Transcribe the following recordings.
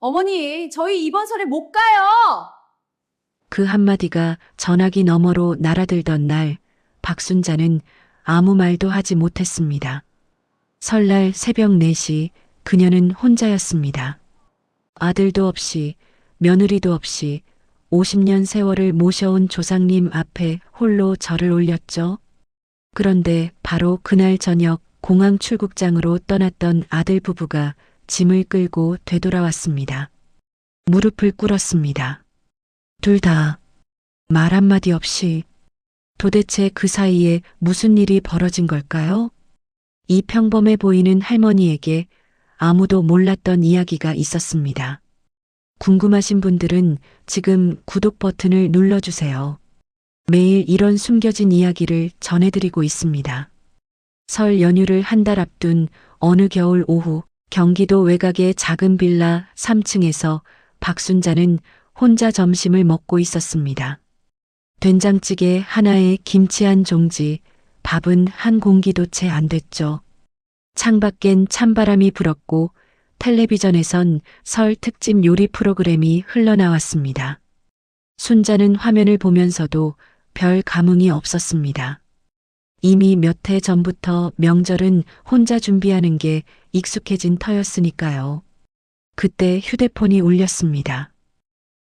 어머니, 저희 이번 설에 못 가요! 그 한마디가 전화기 너머로 날아들던 날, 박순자는 아무 말도 하지 못했습니다. 설날 새벽 4시 그녀는 혼자였습니다. 아들도 없이 며느리도 없이 50년 세월을 모셔온 조상님 앞에 홀로 절을 올렸죠. 그런데 바로 그날 저녁 공항 출국장으로 떠났던 아들 부부가 짐을 끌고 되돌아왔습니다. 무릎을 꿇었습니다. 둘 다 말 한마디 없이 도대체 그 사이에 무슨 일이 벌어진 걸까요? 이 평범해 보이는 할머니에게 아무도 몰랐던 이야기가 있었습니다. 궁금하신 분들은 지금 구독 버튼을 눌러주세요. 매일 이런 숨겨진 이야기를 전해드리고 있습니다. 설 연휴를 한 달 앞둔 어느 겨울 오후 경기도 외곽의 작은 빌라 3층에서 박순자는 혼자 점심을 먹고 있었습니다. 된장찌개 하나에 김치 한 종지, 밥은 한 공기도 채 안 됐죠. 창밖엔 찬바람이 불었고 텔레비전에선 설 특집 요리 프로그램이 흘러나왔습니다. 순자는 화면을 보면서도 별 감흥이 없었습니다. 이미 몇 해 전부터 명절은 혼자 준비하는 게 익숙해진 터였으니까요. 그때 휴대폰이 울렸습니다.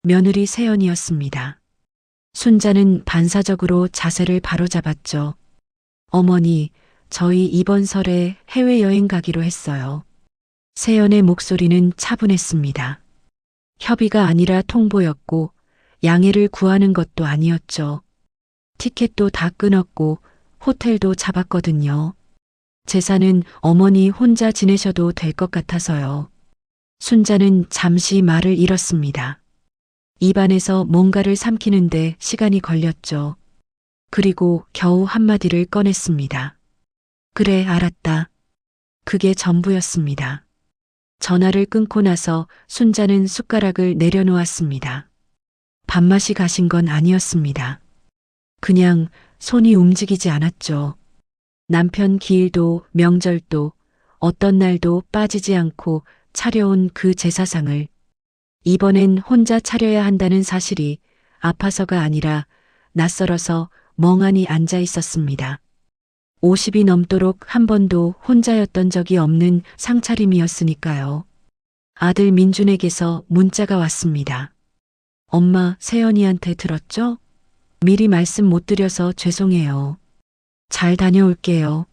며느리 세연이었습니다. 순자는 반사적으로 자세를 바로잡았죠. 어머니, 저희 이번 설에 해외여행 가기로 했어요. 세연의 목소리는 차분했습니다. 협의가 아니라 통보였고 양해를 구하는 것도 아니었죠. 티켓도 다 끊었고 호텔도 잡았거든요. 제사는 어머니 혼자 지내셔도 될 것 같아서요. 순자는 잠시 말을 잃었습니다. 입안에서 뭔가를 삼키는데 시간이 걸렸죠. 그리고 겨우 한마디를 꺼냈습니다. 그래, 알았다. 그게 전부였습니다. 전화를 끊고 나서 순자는 숟가락을 내려놓았습니다. 밥맛이 가신 건 아니었습니다. 그냥 손이 움직이지 않았죠. 남편 기일도 명절도 어떤 날도 빠지지 않고 차려온 그 제사상을 이번엔 혼자 차려야 한다는 사실이 아파서가 아니라 낯설어서 멍하니 앉아 있었습니다. 50이 넘도록 한 번도 혼자였던 적이 없는 상차림이었으니까요. 아들 민준에게서 문자가 왔습니다. 엄마, 세연이한테 들었죠? 미리 말씀 못 드려서 죄송해요. 잘 다녀올게요.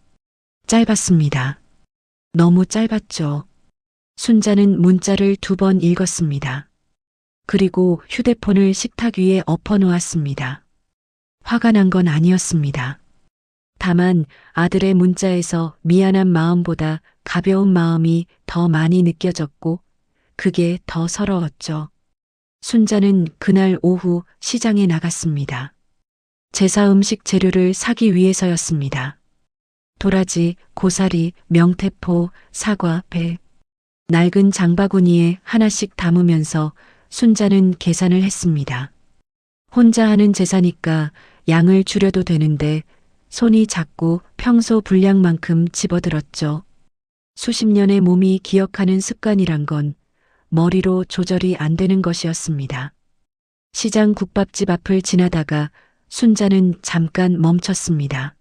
짧았습니다. 너무 짧았죠. 순자는 문자를 2번 읽었습니다. 그리고 휴대폰을 식탁 위에 엎어 놓았습니다. 화가 난 건 아니었습니다. 다만 아들의 문자에서 미안한 마음보다 가벼운 마음이 더 많이 느껴졌고 그게 더 서러웠죠. 순자는 그날 오후 시장에 나갔습니다. 제사 음식 재료를 사기 위해서였습니다. 도라지, 고사리, 명태포, 사과, 배. 낡은 장바구니에 하나씩 담으면서 순자는 계산을 했습니다. 혼자 하는 제사니까 양을 줄여도 되는데 손이 자꾸 평소 분량만큼 집어들었죠. 수십 년의 몸이 기억하는 습관이란 건 머리로 조절이 안 되는 것이었습니다. 시장 국밥집 앞을 지나다가 순자는 잠깐 멈췄습니다.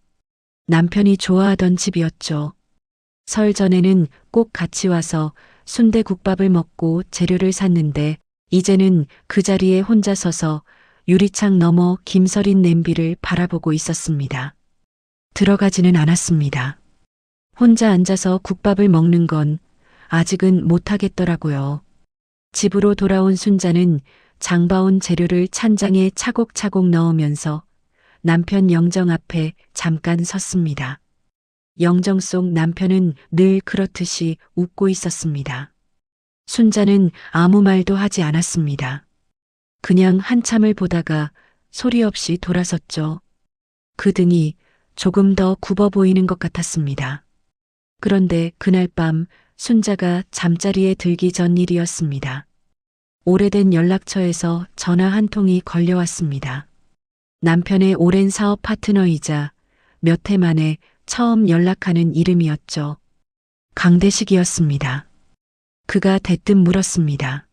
남편이 좋아하던 집이었죠. 설 전에는 꼭 같이 와서 순대국밥을 먹고 재료를 샀는데 이제는 그 자리에 혼자 서서 유리창 너머 김서린 냄비를 바라보고 있었습니다. 들어가지는 않았습니다. 혼자 앉아서 국밥을 먹는 건 아직은 못하겠더라고요. 집으로 돌아온 순자는 장봐온 재료를 찬장에 차곡차곡 넣으면서 남편 영정 앞에 잠깐 섰습니다. 영정 속 남편은 늘 그렇듯이 웃고 있었습니다. 순자는 아무 말도 하지 않았습니다. 그냥 한참을 보다가 소리 없이 돌아섰죠. 그 등이 조금 더 굽어 보이는 것 같았습니다. 그런데 그날 밤 순자가 잠자리에 들기 전 일이었습니다. 오래된 연락처에서 전화 한 통이 걸려왔습니다. 남편의 오랜 사업 파트너이자 몇 해 만에 처음 연락하는 이름이었죠. 강대식이었습니다. 그가 대뜸 물었습니다.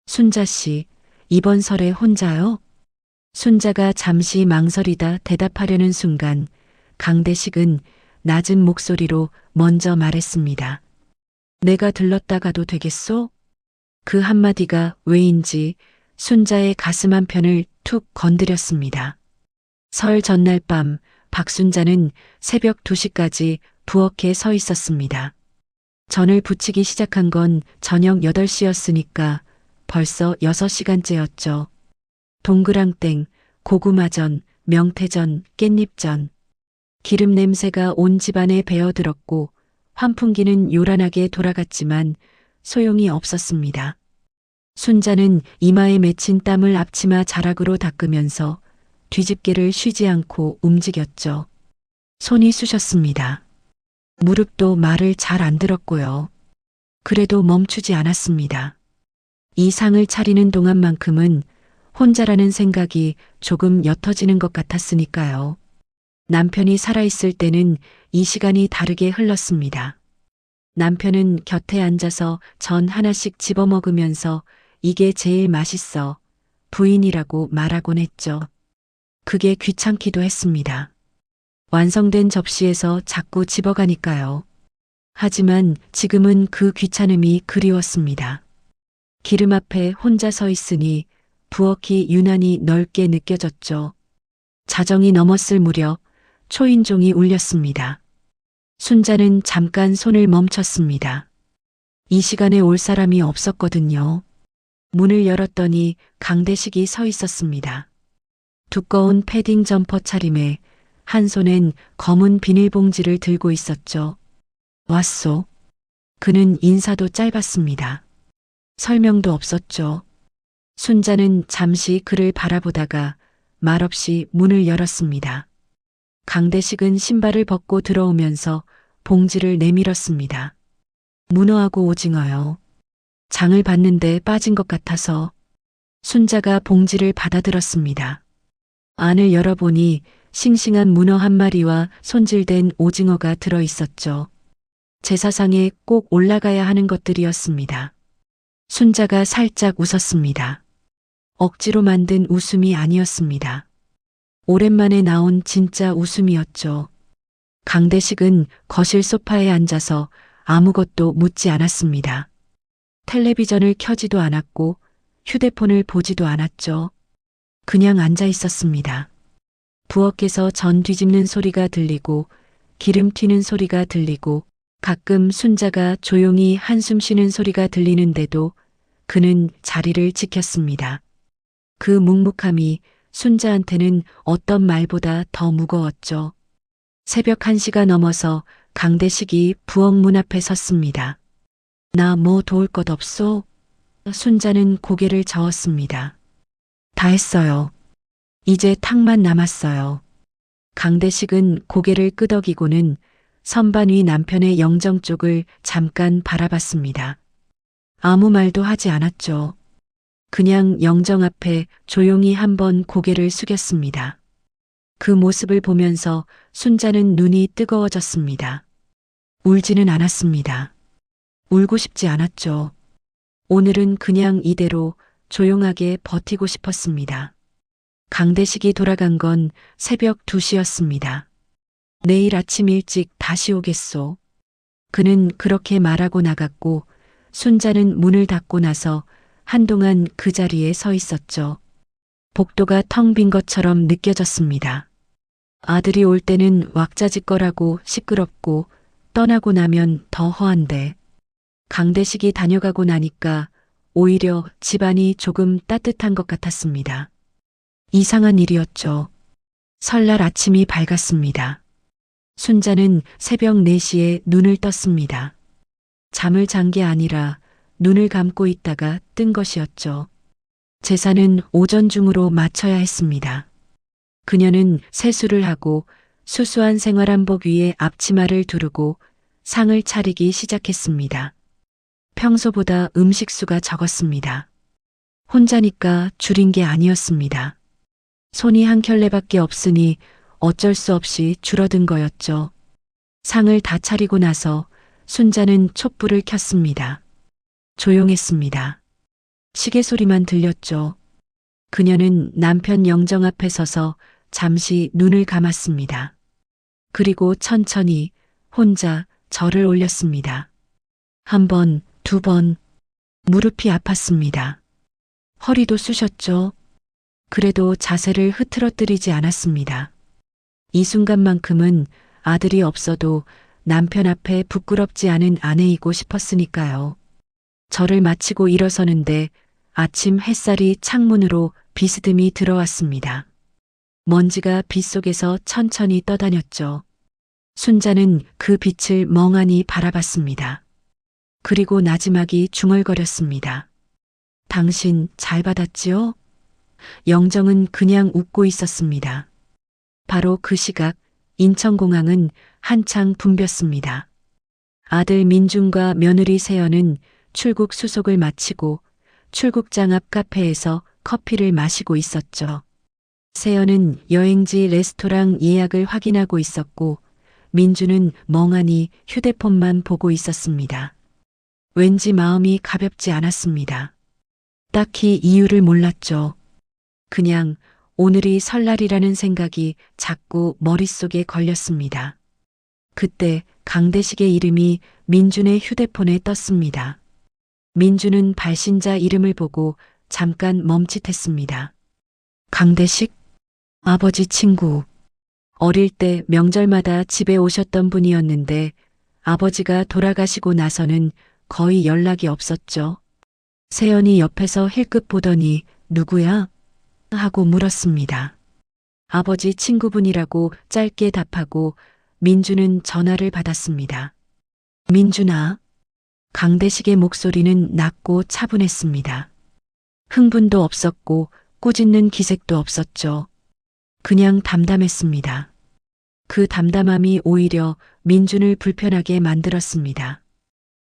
순자 씨, 이번 설에 혼자요? 순자가 잠시 망설이다 대답하려는 순간 강대식은 낮은 목소리로 먼저 말했습니다. 내가 들렀다 가도 되겠소? 그 한마디가 왜인지 순자의 가슴 한편을 툭 건드렸습니다. 설 전날 밤 박순자는 새벽 2시까지 부엌에 서 있었습니다. 전을 부치기 시작한 건 저녁 8시였으니까 벌써 6시간째였죠. 동그랑땡, 고구마전, 명태전, 깻잎전. 기름 냄새가 온 집안에 배어들었고 환풍기는 요란하게 돌아갔지만 소용이 없었습니다. 순자는 이마에 맺힌 땀을 앞치마 자락으로 닦으면서 뒤집개를 쉬지 않고 움직였죠. 손이 쑤셨습니다. 무릎도 말을 잘 안 들었고요. 그래도 멈추지 않았습니다. 이 상을 차리는 동안만큼은 혼자라는 생각이 조금 옅어지는 것 같았으니까요. 남편이 살아있을 때는 이 시간이 다르게 흘렀습니다. 남편은 곁에 앉아서 전 하나씩 집어먹으면서 이게 제일 맛있어. 부인이라고 말하곤 했죠. 그게 귀찮기도 했습니다. 완성된 접시에서 자꾸 집어가니까요. 하지만 지금은 그 귀찮음이 그리웠습니다. 기름 앞에 혼자 서 있으니 부엌이 유난히 넓게 느껴졌죠. 자정이 넘었을 무렵 초인종이 울렸습니다. 순자는 잠깐 손을 멈췄습니다. 이 시간에 올 사람이 없었거든요. 문을 열었더니 강대식이 서 있었습니다. 두꺼운 패딩 점퍼 차림에 한 손엔 검은 비닐봉지를 들고 있었죠. 왔소. 그는 인사도 짧았습니다. 설명도 없었죠. 순자는 잠시 그를 바라보다가 말없이 문을 열었습니다. 강대식은 신발을 벗고 들어오면서 봉지를 내밀었습니다. 문어하고 오징어요. 장을 봤는데 빠진 것 같아서. 순자가 봉지를 받아들었습니다. 안을 열어보니 싱싱한 문어 한 마리와 손질된 오징어가 들어 있었죠. 제사상에 꼭 올라가야 하는 것들이었습니다. 순자가 살짝 웃었습니다. 억지로 만든 웃음이 아니었습니다. 오랜만에 나온 진짜 웃음이었죠. 강대식은 거실 소파에 앉아서 아무것도 묻지 않았습니다. 텔레비전을 켜지도 않았고 휴대폰을 보지도 않았죠. 그냥 앉아 있었습니다. 부엌에서 전 뒤집는 소리가 들리고 기름 튀는 소리가 들리고 가끔 순자가 조용히 한숨 쉬는 소리가 들리는데도 그는 자리를 지켰습니다. 그 묵묵함이 순자한테는 어떤 말보다 더 무거웠죠. 새벽 1시가 넘어서 강대식이 부엌 문 앞에 섰습니다. 나 뭐 도울 것 없소? 순자는 고개를 저었습니다. 다 했어요. 이제 탕만 남았어요. 강대식은 고개를 끄덕이고는 선반 위 남편의 영정 쪽을 잠깐 바라봤습니다. 아무 말도 하지 않았죠. 그냥 영정 앞에 조용히 한번 고개를 숙였습니다. 그 모습을 보면서 순자는 눈이 뜨거워졌습니다. 울지는 않았습니다. 울고 싶지 않았죠. 오늘은 그냥 이대로 조용하게 버티고 싶었습니다. 강대식이 돌아간 건 새벽 2시였습니다. 내일 아침 일찍 다시 오겠소. 그는 그렇게 말하고 나갔고 순자는 문을 닫고 나서 한동안 그 자리에 서 있었죠. 복도가 텅 빈 것처럼 느껴졌습니다. 아들이 올 때는 왁자지껄하고 시끄럽고 떠나고 나면 더 허한데 강대식이 다녀가고 나니까 오히려 집안이 조금 따뜻한 것 같았습니다. 이상한 일이었죠. 설날 아침이 밝았습니다. 순자는 새벽 4시에 눈을 떴습니다. 잠을 잔 게 아니라 눈을 감고 있다가 뜬 것이었죠. 제사는 오전 중으로 마쳐야 했습니다. 그녀는 세수를 하고 수수한 생활한복 위에 앞치마를 두르고 상을 차리기 시작했습니다. 평소보다 음식수가 적었습니다. 혼자니까 줄인 게 아니었습니다. 손이 한 켤레밖에 없으니 어쩔 수 없이 줄어든 거였죠. 상을 다 차리고 나서 순자는 촛불을 켰습니다. 조용했습니다. 시계 소리만 들렸죠. 그녀는 남편 영정 앞에 서서 잠시 눈을 감았습니다. 그리고 천천히 혼자 절을 올렸습니다. 한 번, 두 번, 무릎이 아팠습니다. 허리도 쑤셨죠. 그래도 자세를 흐트러뜨리지 않았습니다. 이 순간만큼은 아들이 없어도 남편 앞에 부끄럽지 않은 아내이고 싶었으니까요. 절을 마치고 일어서는데 아침 햇살이 창문으로 비스듬히 들어왔습니다. 먼지가 빗속에서 천천히 떠다녔죠. 순자는 그 빛을 멍하니 바라봤습니다. 그리고 나지막이 중얼거렸습니다. 당신 잘 받았지요? 영정은 그냥 웃고 있었습니다. 바로 그 시각 인천공항은 한창 붐볐습니다. 아들 민준과 며느리 세연은 출국 수속을 마치고 출국장 앞 카페에서 커피를 마시고 있었죠. 세연은 여행지 레스토랑 예약을 확인하고 있었고 민준은 멍하니 휴대폰만 보고 있었습니다. 왠지 마음이 가볍지 않았습니다. 딱히 이유를 몰랐죠. 그냥 오늘이 설날이라는 생각이 자꾸 머릿속에 걸렸습니다. 그때 강대식의 이름이 민준의 휴대폰에 떴습니다. 민준은 발신자 이름을 보고 잠깐 멈칫했습니다. 강대식? 아버지 친구. 어릴 때 명절마다 집에 오셨던 분이었는데 아버지가 돌아가시고 나서는 거의 연락이 없었죠. 세연이 옆에서 힐끗 보더니 누구야? 하고 물었습니다. 아버지 친구분이라고 짧게 답하고 민준은 전화를 받았습니다. 민준아. 강대식의 목소리는 낮고 차분했습니다. 흥분도 없었고 꾸짖는 기색도 없었죠. 그냥 담담했습니다. 그 담담함이 오히려 민준을 불편하게 만들었습니다.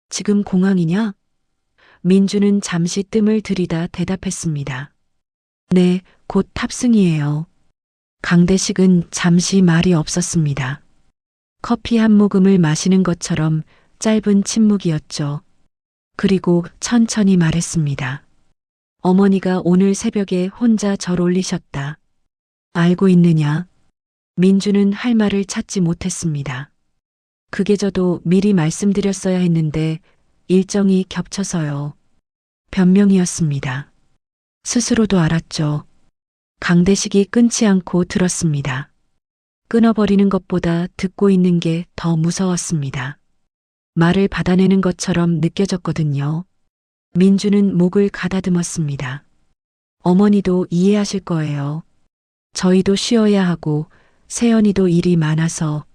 지금 공항이냐? 민준은 잠시 뜸을 들이다 대답했습니다. 네, 곧 탑승이에요. 강대식은 잠시 말이 없었습니다. 커피 한 모금을 마시는 것처럼 짧은 침묵이었죠. 그리고 천천히 말했습니다. 어머니가 오늘 새벽에 혼자 절 올리셨다. 알고 있느냐? 민주는 할 말을 찾지 못했습니다. 그게 저도 미리 말씀드렸어야 했는데 일정이 겹쳐서요. 변명이었습니다. 스스로도 알았죠. 강대식이 끊지 않고 들었습니다. 끊어버리는 것보다 듣고 있는 게 더 무서웠습니다. 말을 받아내는 것처럼 느껴졌거든요. 민주는 목을 가다듬었습니다. 어머니도 이해하실 거예요. 저희도 쉬어야 하고 세연이도 일이 많아서.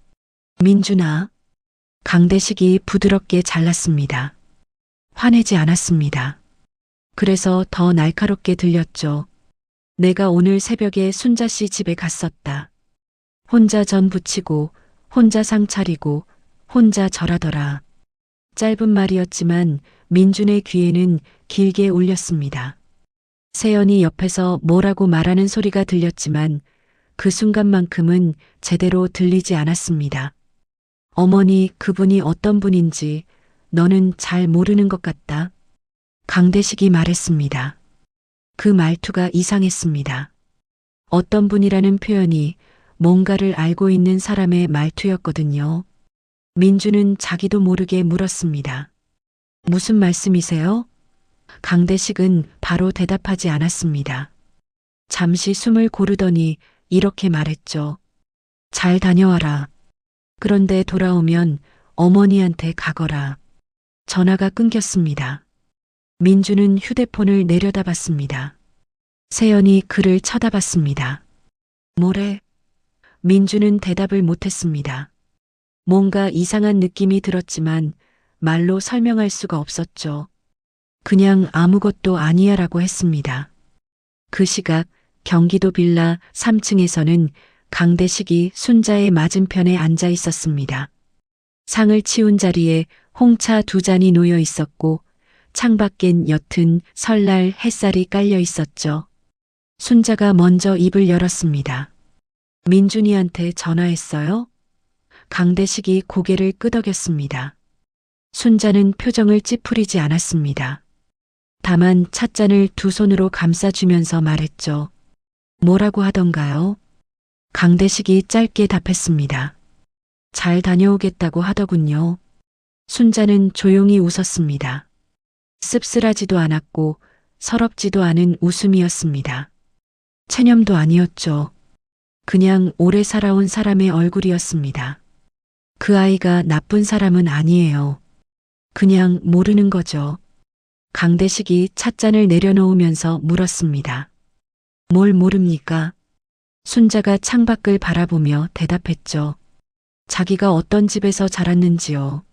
민준아. 강대식이 부드럽게 잘랐습니다. 화내지 않았습니다. 그래서 더 날카롭게 들렸죠. 내가 오늘 새벽에 순자 씨 집에 갔었다. 혼자 전 부치고 혼자 상 차리고 혼자 절하더라. 짧은 말이었지만 민준의 귀에는 길게 울렸습니다. 세연이 옆에서 뭐라고 말하는 소리가 들렸지만 그 순간만큼은 제대로 들리지 않았습니다. 어머니, 그분이 어떤 분인지 너는 잘 모르는 것 같다. 강대식이 말했습니다. 그 말투가 이상했습니다. 어떤 분이라는 표현이 뭔가를 알고 있는 사람의 말투였거든요. 민주는 자기도 모르게 물었습니다. 무슨 말씀이세요? 강대식은 바로 대답하지 않았습니다. 잠시 숨을 고르더니 이렇게 말했죠. 잘 다녀와라. 그런데 돌아오면 어머니한테 가거라. 전화가 끊겼습니다. 민주는 휴대폰을 내려다봤습니다. 세연이 그를 쳐다봤습니다. 뭐래? 민주는 대답을 못했습니다. 뭔가 이상한 느낌이 들었지만 말로 설명할 수가 없었죠. 그냥 아무것도 아니야라고 했습니다. 그 시각 경기도 빌라 3층에서는 강대식이 순자의 맞은편에 앉아 있었습니다. 상을 치운 자리에 홍차 2잔이 놓여 있었고 창밖엔 옅은 설날 햇살이 깔려 있었죠. 순자가 먼저 입을 열었습니다. 민준이한테 전화했어요? 강대식이 고개를 끄덕였습니다. 순자는 표정을 찌푸리지 않았습니다. 다만 찻잔을 두 손으로 감싸주면서 말했죠. 뭐라고 하던가요? 강대식이 짧게 답했습니다. 잘 다녀오겠다고 하더군요. 순자는 조용히 웃었습니다. 씁쓸하지도 않았고 서럽지도 않은 웃음이었습니다. 체념도 아니었죠. 그냥 오래 살아온 사람의 얼굴이었습니다. 그 아이가 나쁜 사람은 아니에요. 그냥 모르는 거죠. 강대식이 찻잔을 내려놓으면서 물었습니다. 뭘 모릅니까? 순자가 창밖을 바라보며 대답했죠. 자기가 어떤 집에서 자랐는지요.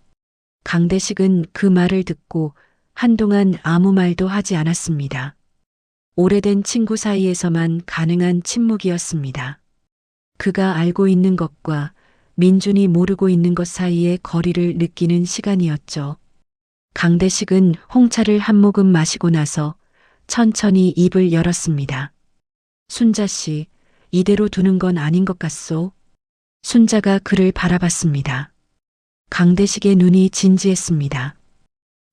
강대식은 그 말을 듣고 한동안 아무 말도 하지 않았습니다. 오래된 친구 사이에서만 가능한 침묵이었습니다. 그가 알고 있는 것과 민준이 모르고 있는 것 사이의 거리를 느끼는 시간이었죠. 강대식은 홍차를 한 모금 마시고 나서 천천히 입을 열었습니다. 순자 씨, 이대로 두는 건 아닌 것 같소? 순자가 그를 바라봤습니다. 강대식의 눈이 진지했습니다.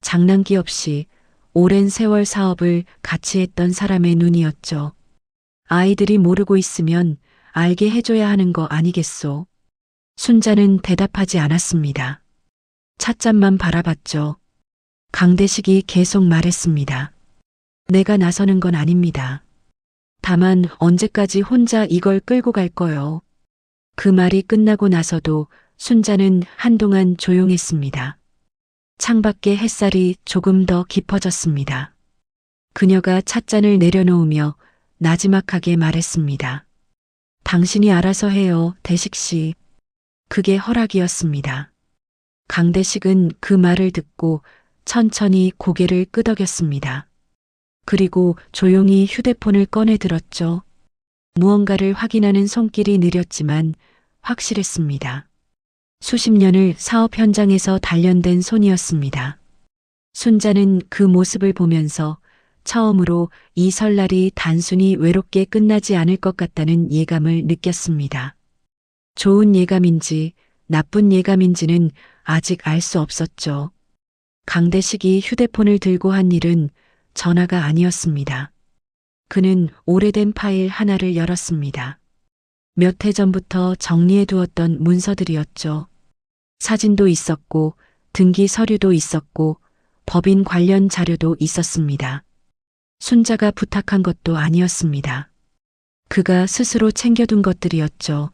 장난기 없이 오랜 세월 사업을 같이 했던 사람의 눈이었죠. 아이들이 모르고 있으면 알게 해줘야 하는 거 아니겠소? 순자는 대답하지 않았습니다. 찻잔만 바라봤죠. 강대식이 계속 말했습니다. 내가 나서는 건 아닙니다. 다만 언제까지 혼자 이걸 끌고 갈 거요? 그 말이 끝나고 나서도 순자는 한동안 조용했습니다. 창밖의 햇살이 조금 더 깊어졌습니다. 그녀가 찻잔을 내려놓으며 나지막하게 말했습니다. 당신이 알아서 해요, 대식 씨. 그게 허락이었습니다. 강대식은 그 말을 듣고 천천히 고개를 끄덕였습니다. 그리고 조용히 휴대폰을 꺼내 들었죠. 무언가를 확인하는 손길이 느렸지만 확실했습니다. 수십 년을 사업 현장에서 단련된 손이었습니다. 순자는 그 모습을 보면서 처음으로 이 설날이 단순히 외롭게 끝나지 않을 것 같다는 예감을 느꼈습니다. 좋은 예감인지 나쁜 예감인지는 아직 알 수 없었죠. 강대식이 휴대폰을 들고 한 일은 전화가 아니었습니다. 그는 오래된 파일 하나를 열었습니다. 몇 해 전부터 정리해 두었던 문서들이었죠. 사진도 있었고 등기 서류도 있었고 법인 관련 자료도 있었습니다. 순자가 부탁한 것도 아니었습니다. 그가 스스로 챙겨둔 것들이었죠.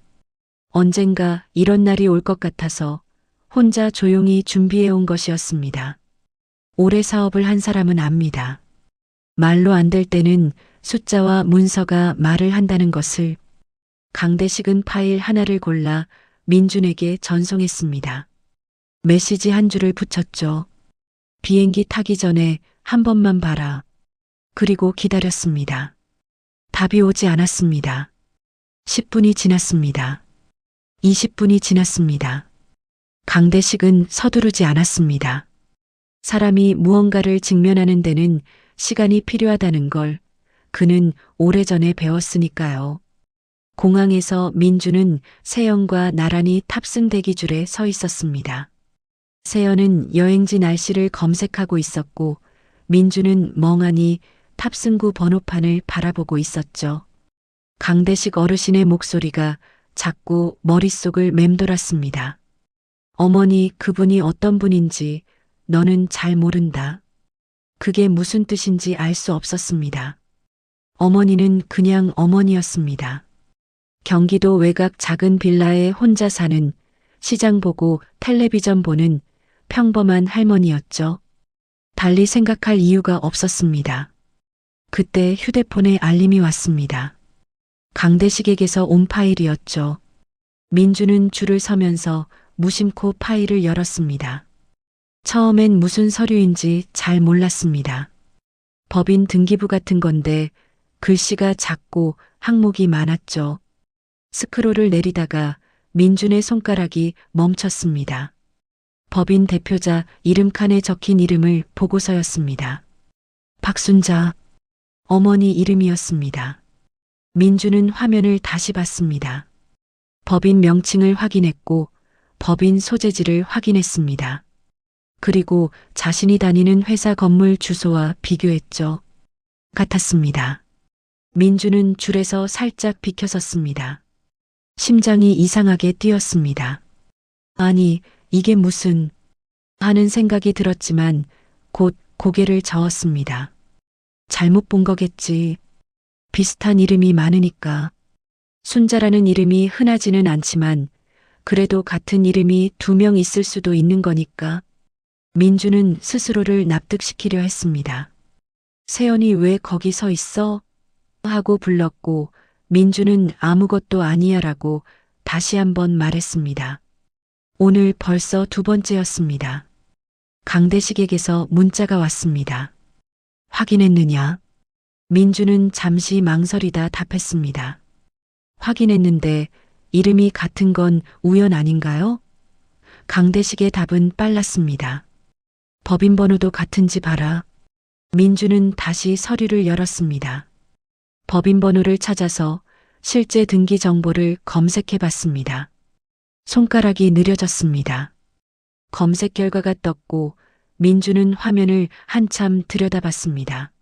언젠가 이런 날이 올 것 같아서 혼자 조용히 준비해 온 것이었습니다. 오래 사업을 한 사람은 압니다. 말로 안 될 때는 숫자와 문서가 말을 한다는 것을. 강대식은 파일 하나를 골라 민준에게 전송했습니다. 메시지 한 줄을 붙였죠. 비행기 타기 전에 한 번만 봐라. 그리고 기다렸습니다. 답이 오지 않았습니다. 10분이 지났습니다. 20분이 지났습니다. 강대식은 서두르지 않았습니다. 사람이 무언가를 직면하는 데는 시간이 필요하다는 걸 그는 오래전에 배웠으니까요. 공항에서 민주는 세연과 나란히 탑승 대기줄에 서 있었습니다. 세연은 여행지 날씨를 검색하고 있었고 민주는 멍하니 탑승구 번호판을 바라보고 있었죠. 강대식 어르신의 목소리가 자꾸 머릿속을 맴돌았습니다. 어머니, 그분이 어떤 분인지 너는 잘 모른다. 그게 무슨 뜻인지 알 수 없었습니다. 어머니는 그냥 어머니였습니다. 경기도 외곽 작은 빌라에 혼자 사는, 시장 보고 텔레비전 보는 평범한 할머니였죠. 달리 생각할 이유가 없었습니다. 그때 휴대폰에 알림이 왔습니다. 강대식에게서 온 파일이었죠. 민주는 줄을 서면서 무심코 파일을 열었습니다. 처음엔 무슨 서류인지 잘 몰랐습니다. 법인 등기부 같은 건데 글씨가 작고 항목이 많았죠. 스크롤을 내리다가 민준의 손가락이 멈췄습니다. 법인 대표자 이름칸에 적힌 이름을 보고서였습니다. 박순자, 어머니 이름이었습니다. 민준은 화면을 다시 봤습니다. 법인 명칭을 확인했고 법인 소재지를 확인했습니다. 그리고 자신이 다니는 회사 건물 주소와 비교했죠. 같았습니다. 민주는 줄에서 살짝 비켜섰습니다. 심장이 이상하게 뛰었습니다. 아니, 이게 무슨 하는 생각이 들었지만 곧 고개를 저었습니다. 잘못 본 거겠지. 비슷한 이름이 많으니까. 순자라는 이름이 흔하지는 않지만 그래도 같은 이름이 2명 있을 수도 있는 거니까. 민주는 스스로를 납득시키려 했습니다. 세연이 왜 거기 서 있어? 하고 불렀고 민주는 아무것도 아니야라고 다시 한번 말했습니다. 오늘 벌써 2번째였습니다. 강대식에게서 문자가 왔습니다. 확인했느냐? 민주는 잠시 망설이다 답했습니다. 확인했는데 이름이 같은 건 우연 아닌가요? 강대식의 답은 빨랐습니다. 법인번호도 같은지 봐라. 민주는 다시 서류를 열었습니다. 법인번호를 찾아서 실제 등기 정보를 검색해 봤습니다. 손가락이 느려졌습니다. 검색 결과가 떴고 민주는 화면을 한참 들여다봤습니다.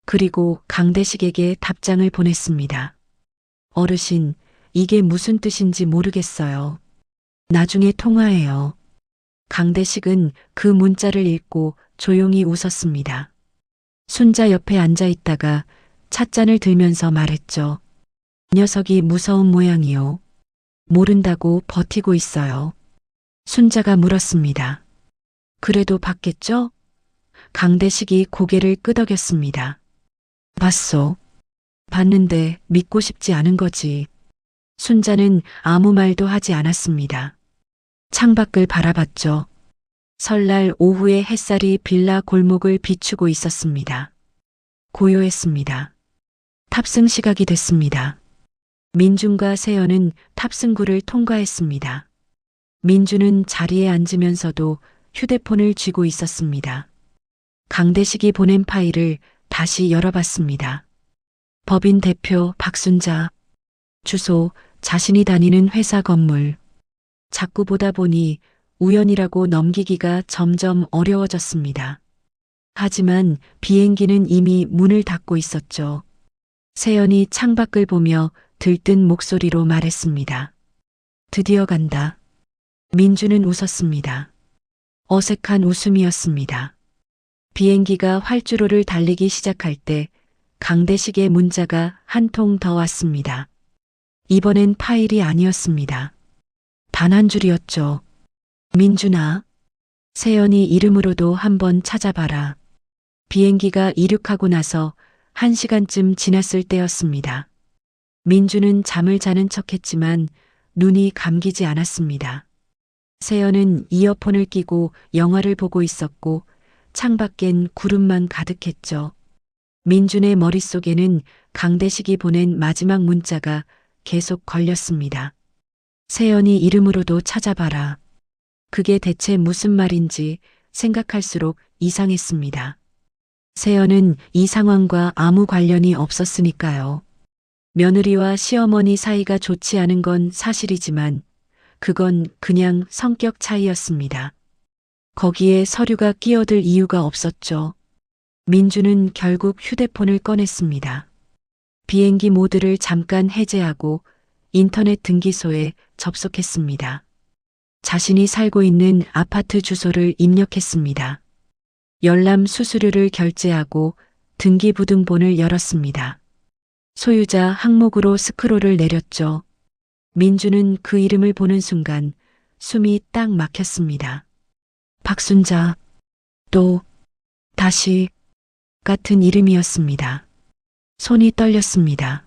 그리고 강대식에게 답장을 보냈습니다. 어르신, 이게 무슨 뜻인지 모르겠어요. 나중에 통화해요. 강대식은 그 문자를 읽고 조용히 웃었습니다. 순자 옆에 앉아 있다가 찻잔을 들면서 말했죠. 녀석이 무서운 모양이요. 모른다고 버티고 있어요. 순자가 물었습니다. 그래도 봤겠죠? 강대식이 고개를 끄덕였습니다. 봤소. 봤는데 믿고 싶지 않은 거지. 순자는 아무 말도 하지 않았습니다. 창밖을 바라봤죠. 설날 오후에 햇살이 빌라 골목을 비추고 있었습니다. 고요했습니다. 탑승 시각이 됐습니다. 민준과 세연은 탑승구를 통과했습니다. 민준은 자리에 앉으면서도 휴대폰을 쥐고 있었습니다. 강대식이 보낸 파일을 다시 열어봤습니다. 법인 대표 박순자, 주소 자신이 다니는 회사 건물. 자꾸 보다 보니 우연이라고 넘기기가 점점 어려워졌습니다. 하지만 비행기는 이미 문을 닫고 있었죠. 세연이 창밖을 보며 들뜬 목소리로 말했습니다. 드디어 간다. 민주는 웃었습니다. 어색한 웃음이었습니다. 비행기가 활주로를 달리기 시작할 때 강대식의 문자가 한 통 더 왔습니다. 이번엔 파일이 아니었습니다. 단 한 줄이었죠. 민준아, 세연이 이름으로도 한번 찾아봐라. 비행기가 이륙하고 나서 1시간쯤 지났을 때였습니다. 민주는 잠을 자는 척했지만 눈이 감기지 않았습니다. 세연은 이어폰을 끼고 영화를 보고 있었고 창밖엔 구름만 가득했죠. 민준의 머릿속에는 강대식이 보낸 마지막 문자가 계속 걸렸습니다. 세연이 이름으로도 찾아봐라. 그게 대체 무슨 말인지 생각할수록 이상했습니다. 세연은 이 상황과 아무 관련이 없었으니까요. 며느리와 시어머니 사이가 좋지 않은 건 사실이지만 그건 그냥 성격 차이였습니다. 거기에 서류가 끼어들 이유가 없었죠. 민주는 결국 휴대폰을 꺼냈습니다. 비행기 모드를 잠깐 해제하고 인터넷 등기소에 접속했습니다. 자신이 살고 있는 아파트 주소를 입력했습니다. 열람 수수료를 결제하고 등기부등본을 열었습니다. 소유자 항목으로 스크롤을 내렸죠. 민주는 그 이름을 보는 순간 숨이 딱 막혔습니다. 박순자, 또 다시 같은 이름이었습니다. 손이 떨렸습니다.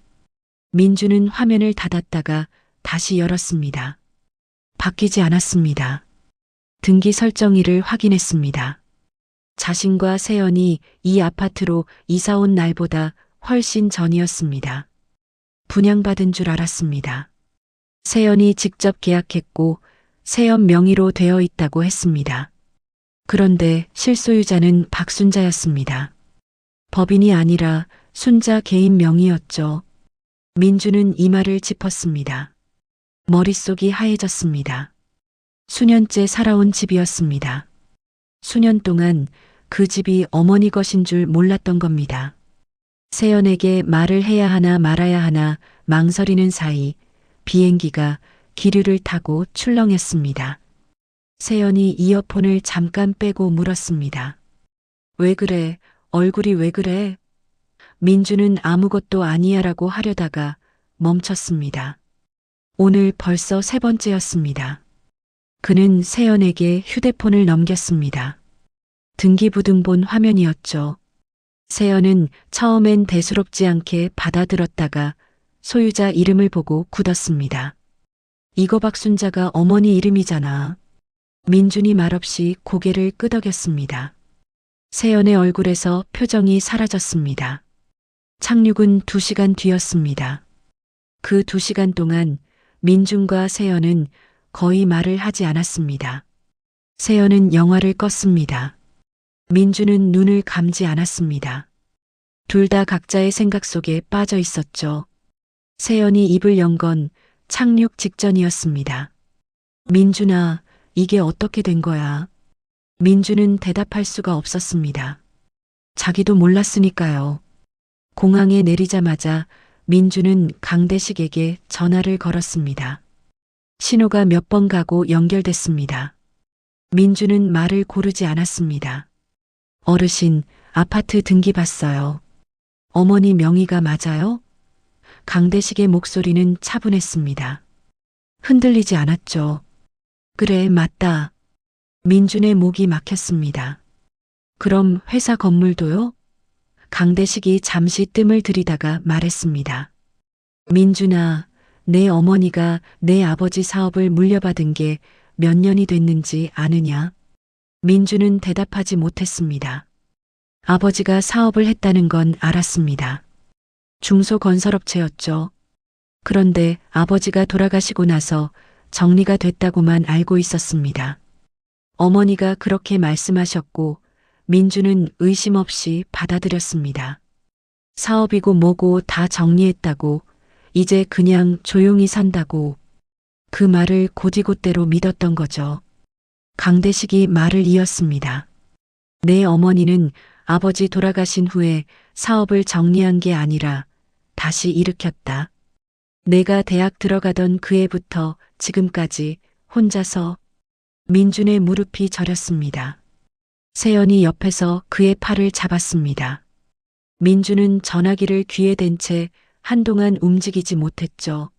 민주는 화면을 닫았다가 다시 열었습니다. 바뀌지 않았습니다. 등기 설정일을 확인했습니다. 자신과 세연이 이 아파트로 이사 온 날보다 훨씬 전이었습니다. 분양받은 줄 알았습니다. 세연이 직접 계약했고 세연 명의로 되어 있다고 했습니다. 그런데 실소유자는 박순자였습니다. 법인이 아니라 순자 개인 명의였죠. 민주는 이마를 짚었습니다. 머릿속이 하얘졌습니다. 수년째 살아온 집이었습니다. 수년 동안 그 집이 어머니 것인 줄 몰랐던 겁니다. 세연에게 말을 해야 하나 말아야 하나 망설이는 사이 비행기가 기류를 타고 출렁였습니다. 세연이 이어폰을 잠깐 빼고 물었습니다. 왜 그래? 얼굴이 왜 그래? 민주는 아무것도 아니야라고 하려다가 멈췄습니다. 오늘 벌써 세 번째였습니다. 그는 세연에게 휴대폰을 넘겼습니다. 등기부등본 화면이었죠. 세연은 처음엔 대수롭지 않게 받아들었다가 소유자 이름을 보고 굳었습니다. 이거 박순자가 어머니 이름이잖아. 민준이 말없이 고개를 끄덕였습니다. 세연의 얼굴에서 표정이 사라졌습니다. 착륙은 2시간 뒤였습니다. 그 2시간 동안 민준과 세연은 거의 말을 하지 않았습니다. 세연은 영화를 껐습니다. 민준은 눈을 감지 않았습니다. 둘 다 각자의 생각 속에 빠져 있었죠. 세연이 입을 연 건 착륙 직전이었습니다. 민준아, 이게 어떻게 된 거야? 민준은 대답할 수가 없었습니다. 자기도 몰랐으니까요. 공항에 내리자마자 민준은 강대식에게 전화를 걸었습니다. 신호가 몇 번 가고 연결됐습니다. 민준은 말을 고르지 않았습니다. 어르신, 아파트 등기 봤어요. 어머니 명의가 맞아요? 강대식의 목소리는 차분했습니다. 흔들리지 않았죠. 그래, 맞다. 민준의 목이 막혔습니다. 그럼 회사 건물도요? 강대식이 잠시 뜸을 들이다가 말했습니다. 민준아, 내 어머니가 내 아버지 사업을 물려받은 게 몇 년이 됐는지 아느냐? 민준은 대답하지 못했습니다. 아버지가 사업을 했다는 건 알았습니다. 중소건설업체였죠. 그런데 아버지가 돌아가시고 나서 정리가 됐다고만 알고 있었습니다. 어머니가 그렇게 말씀하셨고 민준은 의심 없이 받아들였습니다. 사업이고 뭐고 다 정리했다고, 이제 그냥 조용히 산다고. 그 말을 곧이곧대로 믿었던 거죠. 강대식이 말을 이었습니다. 내 어머니는 아버지 돌아가신 후에 사업을 정리한 게 아니라 다시 일으켰다. 내가 대학 들어가던 그 해부터 지금까지 혼자서. 민준의 무릎이 저렸습니다. 세연이 옆에서 그의 팔을 잡았습니다. 민준은 전화기를 귀에 댄 채 한동안 움직이지 못했죠.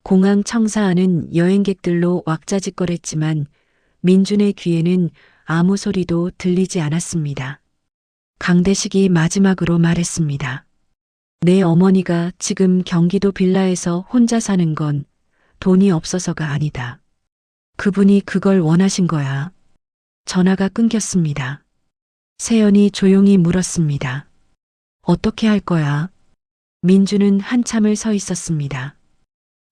공항 청사 안은 여행객들로 왁자지껄했지만 민준의 귀에는 아무 소리도 들리지 않았습니다. 강대식이 마지막으로 말했습니다. 내 어머니가 지금 경기도 빌라에서 혼자 사는 건 돈이 없어서가 아니다. 그분이 그걸 원하신 거야. 전화가 끊겼습니다. 세연이 조용히 물었습니다. 어떻게 할 거야? 민준은 한참을 서 있었습니다.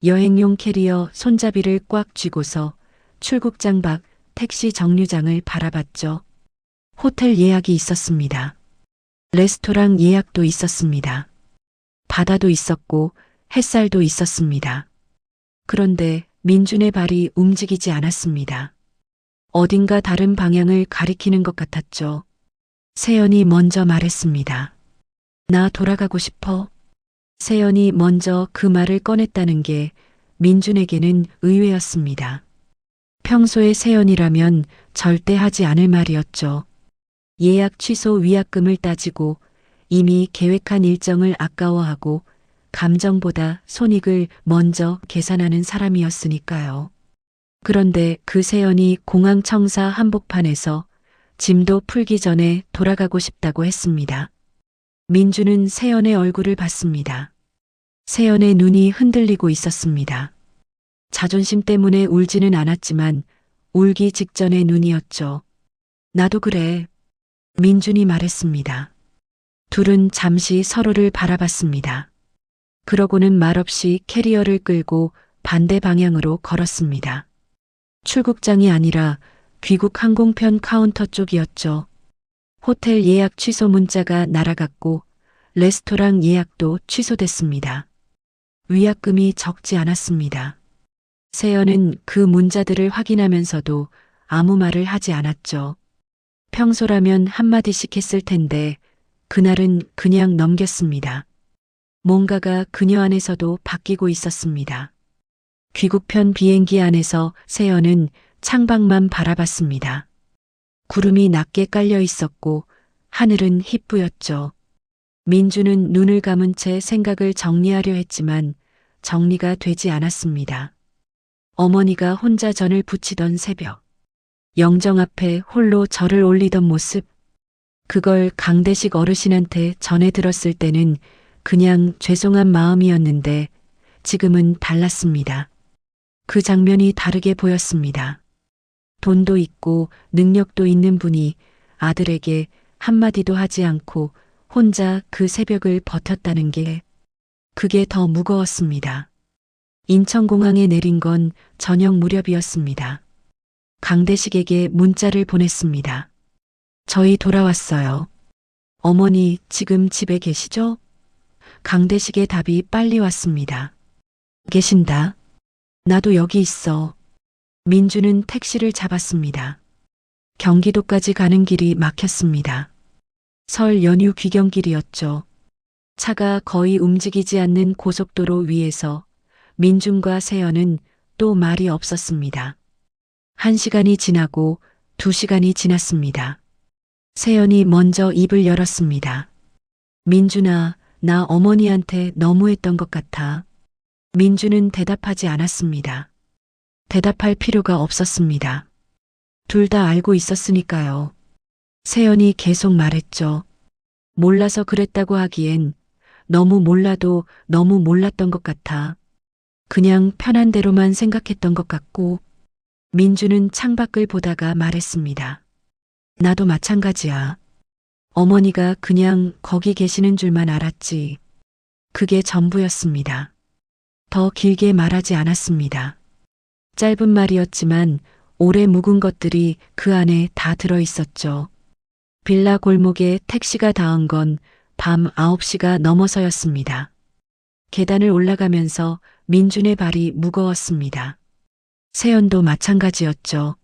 여행용 캐리어 손잡이를 꽉 쥐고서 출국장 밖 택시 정류장을 바라봤죠. 호텔 예약이 있었습니다. 레스토랑 예약도 있었습니다. 바다도 있었고 햇살도 있었습니다. 그런데 민준의 발이 움직이지 않았습니다. 어딘가 다른 방향을 가리키는 것 같았죠. 세연이 먼저 말했습니다. 나 돌아가고 싶어. 세연이 먼저 그 말을 꺼냈다는 게 민준에게는 의외였습니다. 평소에 세연이라면 절대 하지 않을 말이었죠. 예약 취소 위약금을 따지고 이미 계획한 일정을 아까워하고 감정보다 손익을 먼저 계산하는 사람이었으니까요. 그런데 그 세연이 공항 청사 한복판에서 짐도 풀기 전에 돌아가고 싶다고 했습니다. 민준은 세연의 얼굴을 봤습니다. 세연의 눈이 흔들리고 있었습니다. 자존심 때문에 울지는 않았지만 울기 직전의 눈이었죠. 나도 그래. 민준이 말했습니다. 둘은 잠시 서로를 바라봤습니다. 그러고는 말없이 캐리어를 끌고 반대 방향으로 걸었습니다. 출국장이 아니라 귀국 항공편 카운터 쪽이었죠. 호텔 예약 취소 문자가 날아갔고 레스토랑 예약도 취소됐습니다. 위약금이 적지 않았습니다. 세연은 그 문자들을 확인하면서도 아무 말을 하지 않았죠. 평소라면 한마디씩 했을 텐데 그날은 그냥 넘겼습니다. 뭔가가 그녀 안에서도 바뀌고 있었습니다. 귀국편 비행기 안에서 세연은 창밖만 바라봤습니다. 구름이 낮게 깔려 있었고 하늘은 희뿌였죠. 민주는 눈을 감은 채 생각을 정리하려 했지만 정리가 되지 않았습니다. 어머니가 혼자 전을 부치던 새벽, 영정 앞에 홀로 절을 올리던 모습, 그걸 강대식 어르신한테 전해 들었을 때는 그냥 죄송한 마음이었는데 지금은 달랐습니다. 그 장면이 다르게 보였습니다. 돈도 있고 능력도 있는 분이 아들에게 한마디도 하지 않고 혼자 그 새벽을 버텼다는 게 그게 더 무거웠습니다. 인천공항에 내린 건 저녁 무렵이었습니다. 강대식에게 문자를 보냈습니다. 저희 돌아왔어요. 어머니 지금 집에 계시죠? 강대식의 답이 빨리 왔습니다. 계신다. 나도 여기 있어. 민주는 택시를 잡았습니다. 경기도까지 가는 길이 막혔습니다. 설 연휴 귀경길이었죠. 차가 거의 움직이지 않는 고속도로 위에서 민준과 세연은 또 말이 없었습니다. 1시간이 지나고 2시간이 지났습니다. 세연이 먼저 입을 열었습니다. 민준아, 나 어머니한테 너무했던 것 같아. 민준은 대답하지 않았습니다. 대답할 필요가 없었습니다. 둘 다 알고 있었으니까요. 세연이 계속 말했죠. 몰라서 그랬다고 하기엔 너무 몰라도 너무 몰랐던 것 같아. 그냥 편한 대로만 생각했던 것 같고. 민주는 창밖을 보다가 말했습니다. 나도 마찬가지야. 어머니가 그냥 거기 계시는 줄만 알았지. 그게 전부였습니다. 더 길게 말하지 않았습니다. 짧은 말이었지만 오래 묵은 것들이 그 안에 다 들어 있었죠. 빌라 골목에 택시가 닿은 건 밤 9시가 넘어서였습니다. 계단을 올라가면서 민준의 발이 무거웠습니다. 세연도 마찬가지였죠.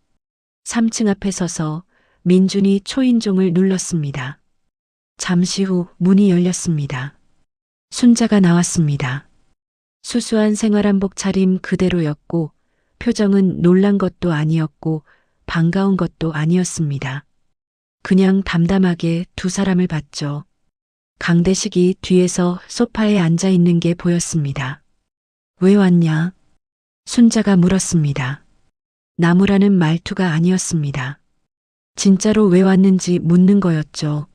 3층 앞에 서서 민준이 초인종을 눌렀습니다. 잠시 후 문이 열렸습니다. 순자가 나왔습니다. 수수한 생활한복 차림 그대로였고 표정은 놀란 것도 아니었고 반가운 것도 아니었습니다. 그냥 담담하게 두 사람을 봤죠. 강대식이 뒤에서 소파에 앉아 있는 게 보였습니다. 왜 왔냐? 순자가 물었습니다. 나무라는 말투가 아니었습니다. 진짜로 왜 왔는지 묻는 거였죠.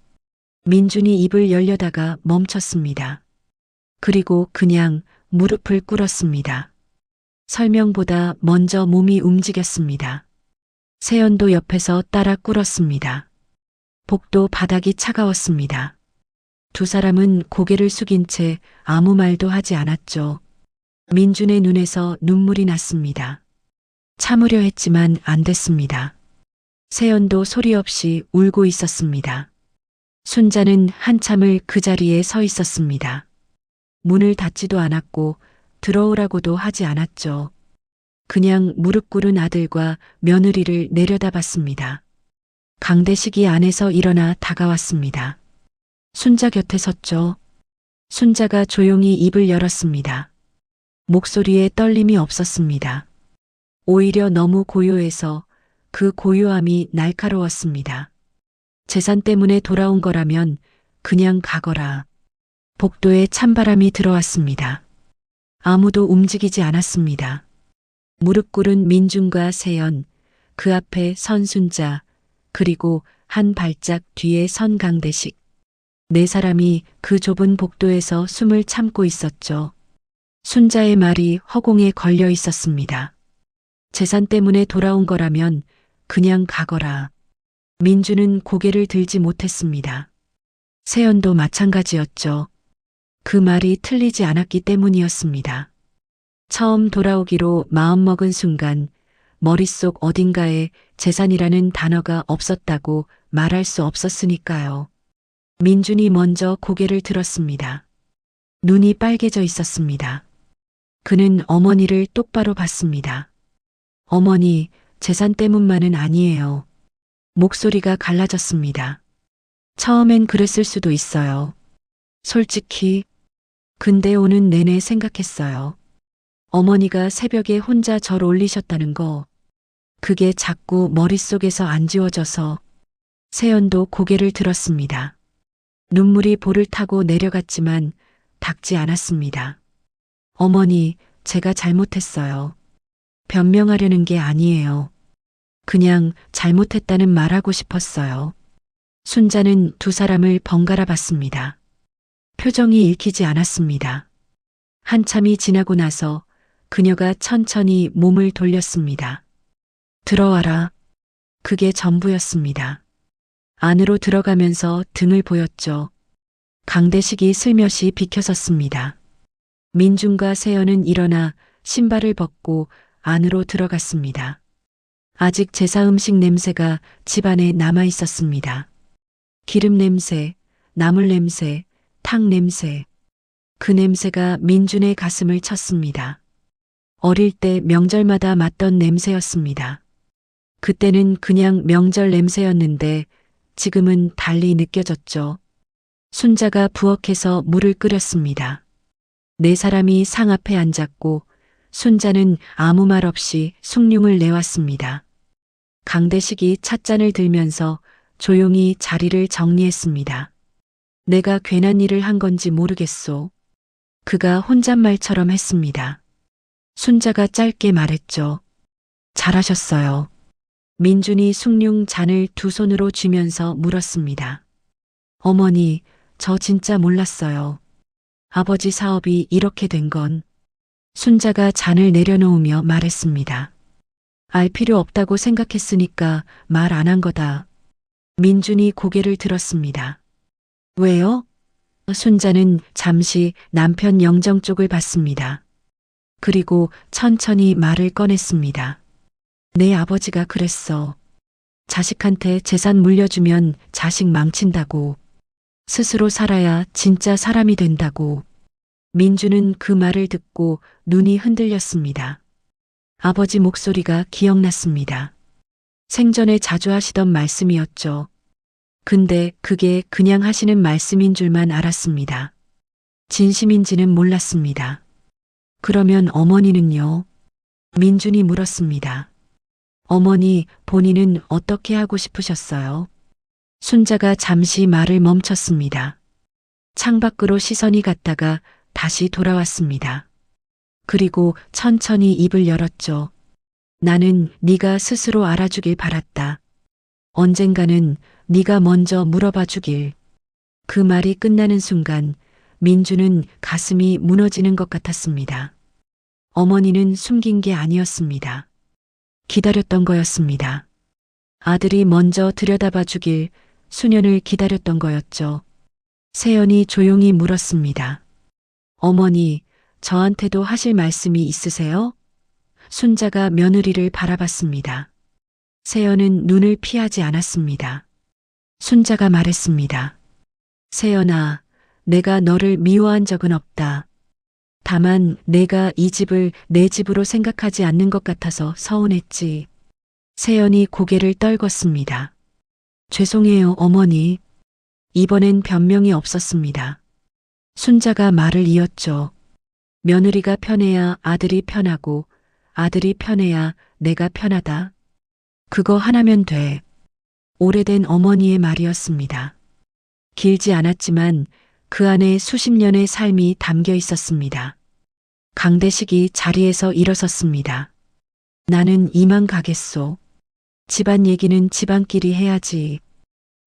민준이 입을 열려다가 멈췄습니다. 그리고 그냥 무릎을 꿇었습니다. 설명보다 먼저 몸이 움직였습니다. 세연도 옆에서 따라 꿇었습니다. 복도 바닥이 차가웠습니다. 두 사람은 고개를 숙인 채 아무 말도 하지 않았죠. 민준의 눈에서 눈물이 났습니다. 참으려 했지만 안 됐습니다. 세연도 소리 없이 울고 있었습니다. 순자는 한참을 그 자리에 서 있었습니다. 문을 닫지도 않았고 들어오라고도 하지 않았죠. 그냥 무릎 꿇은 아들과 며느리를 내려다봤습니다. 강대식이 안에서 일어나 다가왔습니다. 순자 곁에 섰죠. 순자가 조용히 입을 열었습니다. 목소리에 떨림이 없었습니다. 오히려 너무 고요해서 그 고요함이 날카로웠습니다. 재산 때문에 돌아온 거라면 그냥 가거라. 복도에 찬바람이 들어왔습니다. 아무도 움직이지 않았습니다. 무릎 꿇은 민준과 세연, 그 앞에 선 순자, 그리고 한 발짝 뒤에 선 강대식. 네 사람이 그 좁은 복도에서 숨을 참고 있었죠. 순자의 말이 허공에 걸려 있었습니다. 재산 때문에 돌아온 거라면 그냥 가거라. 민주는 고개를 들지 못했습니다. 세연도 마찬가지였죠. 그 말이 틀리지 않았기 때문이었습니다. 처음 돌아오기로 마음먹은 순간 머릿속 어딘가에 재산이라는 단어가 없었다고 말할 수 없었으니까요. 민준이 먼저 고개를 들었습니다. 눈이 빨개져 있었습니다. 그는 어머니를 똑바로 봤습니다. 어머니, 재산 때문만은 아니에요. 목소리가 갈라졌습니다. 처음엔 그랬을 수도 있어요. 솔직히. 근데 오는 내내 생각했어요. 어머니가 새벽에 혼자 절 올리셨다는 거. 그게 자꾸 머릿속에서 안 지워져서. 세연도 고개를 들었습니다. 눈물이 볼을 타고 내려갔지만 닦지 않았습니다. 어머니, 제가 잘못했어요. 변명하려는 게 아니에요. 그냥 잘못했다는 말하고 싶었어요. 순자는 두 사람을 번갈아 봤습니다. 표정이 읽히지 않았습니다. 한참이 지나고 나서 그녀가 천천히 몸을 돌렸습니다. 들어와라. 그게 전부였습니다. 안으로 들어가면서 등을 보였죠. 강대식이 슬며시 비켜섰습니다. 민준과 세연은 일어나 신발을 벗고 안으로 들어갔습니다. 아직 제사 음식 냄새가 집안에 남아 있었습니다. 기름 냄새, 나물 냄새, 탕 냄새. 그 냄새가 민준의 가슴을 쳤습니다. 어릴 때 명절마다 맡던 냄새였습니다. 그때는 그냥 명절 냄새였는데 지금은 달리 느껴졌죠. 순자가 부엌에서 물을 끓였습니다. 네 사람이 상 앞에 앉았고 순자는 아무 말 없이 숭늉을 내왔습니다. 강대식이 찻잔을 들면서 조용히 자리를 정리했습니다. 내가 괜한 일을 한 건지 모르겠소. 그가 혼잣말처럼 했습니다. 순자가 짧게 말했죠. 잘하셨어요. 민준이 숭늉 잔을 두 손으로 쥐면서 물었습니다. 어머니, 저 진짜 몰랐어요. 아버지 사업이 이렇게 된 건. 순자가 잔을 내려놓으며 말했습니다. 알 필요 없다고 생각했으니까 말 안 한 거다. 민준이 고개를 들었습니다. 왜요? 순자는 잠시 남편 영정 쪽을 봤습니다. 그리고 천천히 말을 꺼냈습니다. 내 아버지가 그랬어. 자식한테 재산 물려주면 자식 망친다고. 스스로 살아야 진짜 사람이 된다고. 민주는 그 말을 듣고 눈이 흔들렸습니다. 아버지 목소리가 기억났습니다. 생전에 자주 하시던 말씀이었죠. 근데 그게 그냥 하시는 말씀인 줄만 알았습니다. 진심인지는 몰랐습니다. 그러면 어머니는요? 민준이 물었습니다. 어머니, 본인은 어떻게 하고 싶으셨어요? 순자가 잠시 말을 멈췄습니다. 창밖으로 시선이 갔다가 다시 돌아왔습니다. 그리고 천천히 입을 열었죠. 나는 네가 스스로 알아주길 바랐다. 언젠가는 네가 먼저 물어봐 주길. 그 말이 끝나는 순간 민주는 가슴이 무너지는 것 같았습니다. 어머니는 숨긴 게 아니었습니다. 기다렸던 거였습니다. 아들이 먼저 들여다봐 주길 수년을 기다렸던 거였죠. 세연이 조용히 물었습니다. 어머니, 저한테도 하실 말씀이 있으세요? 순자가 며느리를 바라봤습니다. 세연은 눈을 피하지 않았습니다. 순자가 말했습니다. 세연아, 내가 너를 미워한 적은 없다. 다만 내가 이 집을 내 집으로 생각하지 않는 것 같아서 서운했지. 세연이 고개를 떨궜습니다. 죄송해요, 어머니. 이번엔 변명이 없었습니다. 순자가 말을 이었죠. 며느리가 편해야 아들이 편하고 아들이 편해야 내가 편하다. 그거 하나면 돼. 오래된 어머니의 말이었습니다. 길지 않았지만 그 안에 수십 년의 삶이 담겨 있었습니다. 강대식이 자리에서 일어섰습니다. 나는 이만 가겠소. 집안 얘기는 집안끼리 해야지.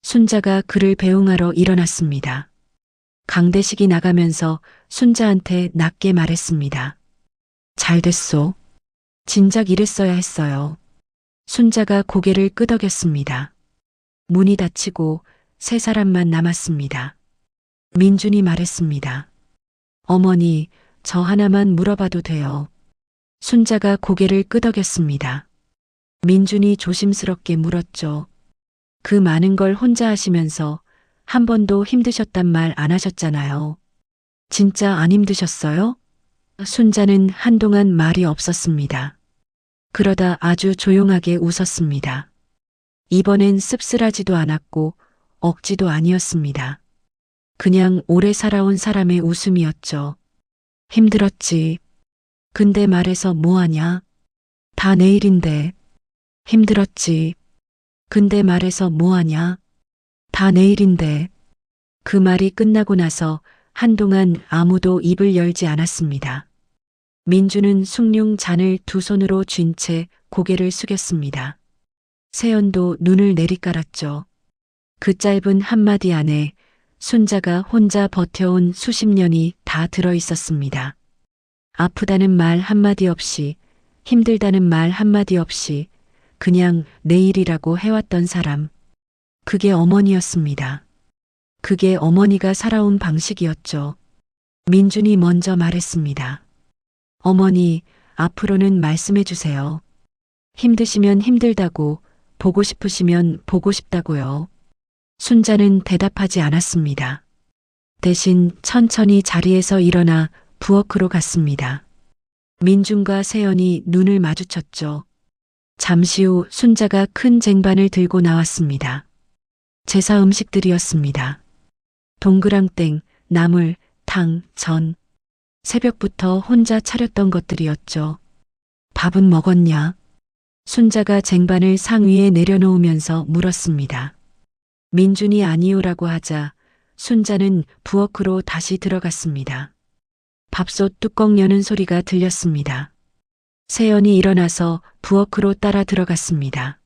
순자가 그를 배웅하러 일어났습니다. 강대식이 나가면서 순자한테 낮게 말했습니다. 잘 됐소. 진작 이랬어야 했어요. 순자가 고개를 끄덕였습니다. 문이 닫히고 세 사람만 남았습니다. 민준이 말했습니다. 어머니, 저 하나만 물어봐도 돼요. 순자가 고개를 끄덕였습니다. 민준이 조심스럽게 물었죠. 그 많은 걸 혼자 하시면서 한 번도 힘드셨단 말 안 하셨잖아요. 진짜 안 힘드셨어요? 순자는 한동안 말이 없었습니다. 그러다 아주 조용하게 웃었습니다. 이번엔 씁쓸하지도 않았고 억지도 아니었습니다. 그냥 오래 살아온 사람의 웃음이었죠. 힘들었지. 근데 말해서 뭐하냐? 다 내일인데. 힘들었지. 근데 말해서 뭐하냐? 다 내일인데. 그 말이 끝나고 나서 한동안 아무도 입을 열지 않았습니다. 민주는 숭늉 잔을 두 손으로 쥔 채 고개를 숙였습니다. 세연도 눈을 내리깔았죠. 그 짧은 한마디 안에 순자가 혼자 버텨온 수십 년이 다 들어 있었습니다. 아프다는 말 한마디 없이, 힘들다는 말 한마디 없이 그냥 내일이라고 해왔던 사람. 그게 어머니였습니다. 그게 어머니가 살아온 방식이었죠. 민준이 먼저 말했습니다. 어머니, 앞으로는 말씀해 주세요. 힘드시면 힘들다고, 보고 싶으시면 보고 싶다고요. 순자는 대답하지 않았습니다. 대신 천천히 자리에서 일어나 부엌으로 갔습니다. 민준과 세연이 눈을 마주쳤죠. 잠시 후 순자가 큰 쟁반을 들고 나왔습니다. 제사 음식들이었습니다. 동그랑땡, 나물, 탕, 전. 새벽부터 혼자 차렸던 것들이었죠. 밥은 먹었냐? 순자가 쟁반을 상 위에 내려놓으면서 물었습니다. 민준이 아니오라고 하자 순자는 부엌으로 다시 들어갔습니다. 밥솥 뚜껑 여는 소리가 들렸습니다. 세연이 일어나서 부엌으로 따라 들어갔습니다.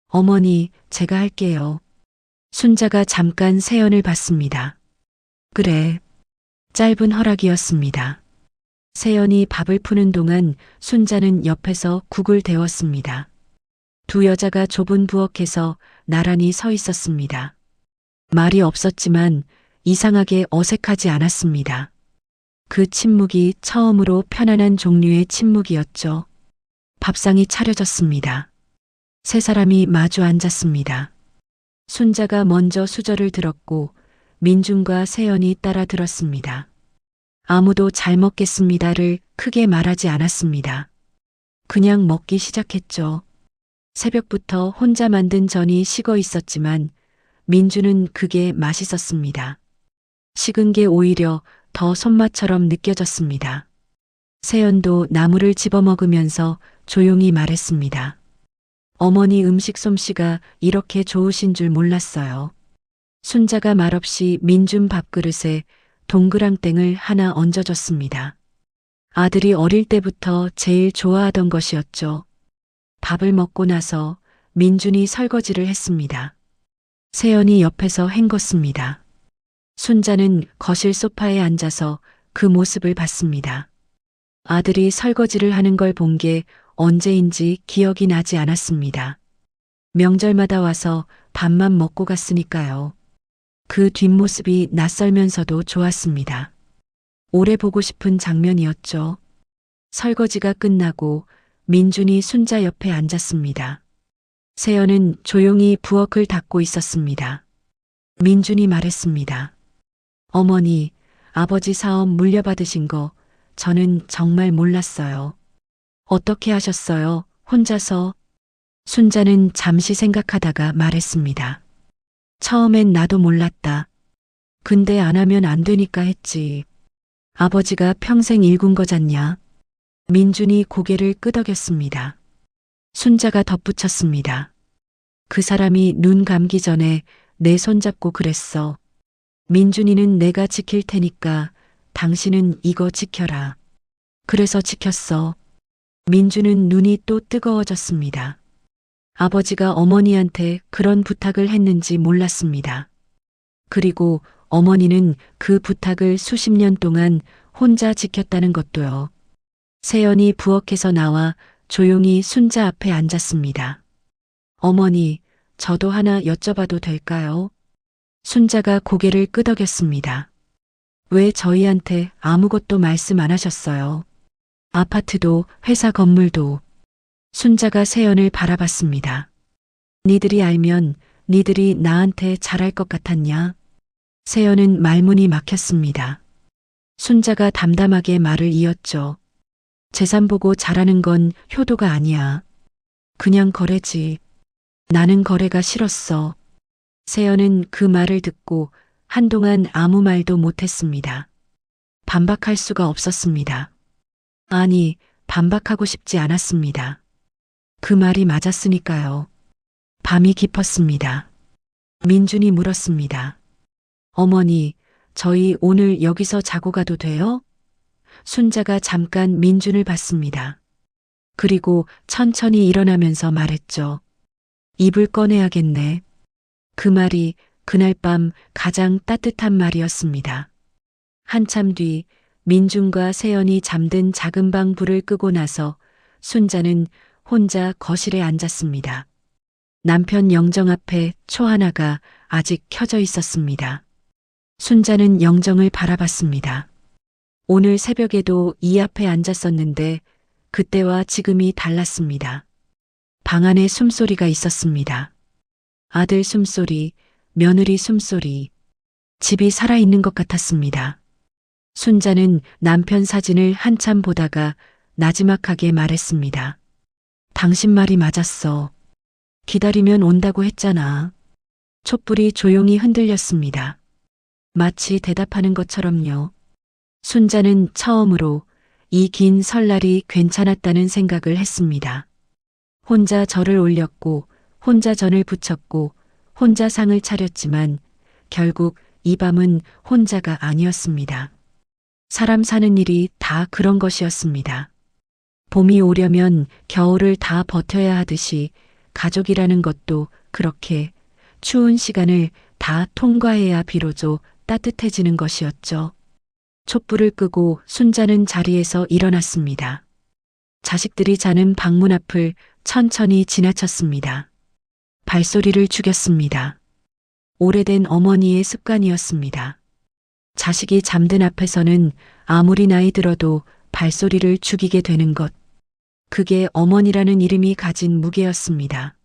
어머니, 제가 할게요. 순자가 잠깐 세연을 봤습니다. 그래. 짧은 허락이었습니다. 세연이 밥을 푸는 동안 순자는 옆에서 국을 데웠습니다. 두 여자가 좁은 부엌에서 나란히 서 있었습니다. 말이 없었지만 이상하게 어색하지 않았습니다. 그 침묵이 처음으로 편안한 종류의 침묵이었죠. 밥상이 차려졌습니다. 세 사람이 마주 앉았습니다. 순자가 먼저 수저를 들었고 민준과 세연이 따라 들었습니다. 아무도 잘 먹겠습니다를 크게 말하지 않았습니다. 그냥 먹기 시작했죠. 새벽부터 혼자 만든 전이 식어 있었지만 민준은 그게 맛있었습니다. 식은 게 오히려 더 손맛처럼 느껴졌습니다. 세연도 나물을 집어먹으면서 조용히 말했습니다. 어머니 음식 솜씨가 이렇게 좋으신 줄 몰랐어요. 순자가 말없이 민준 밥그릇에 동그랑땡을 하나 얹어줬습니다. 아들이 어릴 때부터 제일 좋아하던 것이었죠. 밥을 먹고 나서 민준이 설거지를 했습니다. 세연이 옆에서 헹궜습니다. 순자는 거실 소파에 앉아서 그 모습을 봤습니다. 아들이 설거지를 하는 걸 본 게 언제인지 기억이 나지 않았습니다. 명절마다 와서 밥만 먹고 갔으니까요. 그 뒷모습이 낯설면서도 좋았습니다. 오래 보고 싶은 장면이었죠. 설거지가 끝나고 민준이 순자 옆에 앉았습니다. 세연은 조용히 부엌을 닦고 있었습니다. 민준이 말했습니다. 어머니, 아버지 사업 물려받으신 거 저는 정말 몰랐어요. 어떻게 하셨어요? 혼자서? 순자는 잠시 생각하다가 말했습니다. 처음엔 나도 몰랐다. 근데 안 하면 안 되니까 했지. 아버지가 평생 일군 거잖냐? 민준이 고개를 끄덕였습니다. 순자가 덧붙였습니다. 그 사람이 눈 감기 전에 내 손 잡고 그랬어. 민준이는 내가 지킬 테니까 당신은 이거 지켜라. 그래서 지켰어. 민준은 눈이 또 뜨거워졌습니다. 아버지가 어머니한테 그런 부탁을 했는지 몰랐습니다. 그리고 어머니는 그 부탁을 수십 년 동안 혼자 지켰다는 것도요. 세연이 부엌에서 나와 조용히 순자 앞에 앉았습니다. 어머니, 저도 하나 여쭤봐도 될까요? 순자가 고개를 끄덕였습니다. 왜 저희한테 아무것도 말씀 안 하셨어요? 아파트도 회사 건물도. 순자가 세연을 바라봤습니다. 니들이 알면 니들이 나한테 잘할 것 같았냐? 세연은 말문이 막혔습니다. 순자가 담담하게 말을 이었죠. 재산 보고 잘하는 건 효도가 아니야. 그냥 거래지. 나는 거래가 싫었어. 세연은 그 말을 듣고 한동안 아무 말도 못했습니다. 반박할 수가 없었습니다. 아니, 반박하고 싶지 않았습니다. 그 말이 맞았으니까요. 밤이 깊었습니다. 민준이 물었습니다. 어머니, 저희 오늘 여기서 자고 가도 돼요? 순자가 잠깐 민준을 봤습니다. 그리고 천천히 일어나면서 말했죠. 이불 꺼내야겠네. 그 말이 그날 밤 가장 따뜻한 말이었습니다. 한참 뒤 민준과 세연이 잠든 작은 방 불을 끄고 나서 순자는 혼자 거실에 앉았습니다. 남편 영정 앞에 초 하나가 아직 켜져 있었습니다. 순자는 영정을 바라봤습니다. 오늘 새벽에도 이 앞에 앉았었는데 그때와 지금이 달랐습니다. 방 안에 숨소리가 있었습니다. 아들 숨소리, 며느리 숨소리, 집이 살아있는 것 같았습니다. 순자는 남편 사진을 한참 보다가 나지막하게 말했습니다. 당신 말이 맞았어. 기다리면 온다고 했잖아. 촛불이 조용히 흔들렸습니다. 마치 대답하는 것처럼요. 순자는 처음으로 이 긴 설날이 괜찮았다는 생각을 했습니다. 혼자 절을 올렸고 혼자 전을 부쳤고 혼자 상을 차렸지만 결국 이 밤은 혼자가 아니었습니다. 사람 사는 일이 다 그런 것이었습니다. 봄이 오려면 겨울을 다 버텨야 하듯이 가족이라는 것도 그렇게 추운 시간을 다 통과해야 비로소 따뜻해지는 것이었죠. 촛불을 끄고 순자는 자리에서 일어났습니다. 자식들이 자는 방문 앞을 천천히 지나쳤습니다. 발소리를 죽였습니다. 오래된 어머니의 습관이었습니다. 자식이 잠든 앞에서는 아무리 나이 들어도 발소리를 죽이게 되는 것. 그게 어머니라는 이름이 가진 무게였습니다.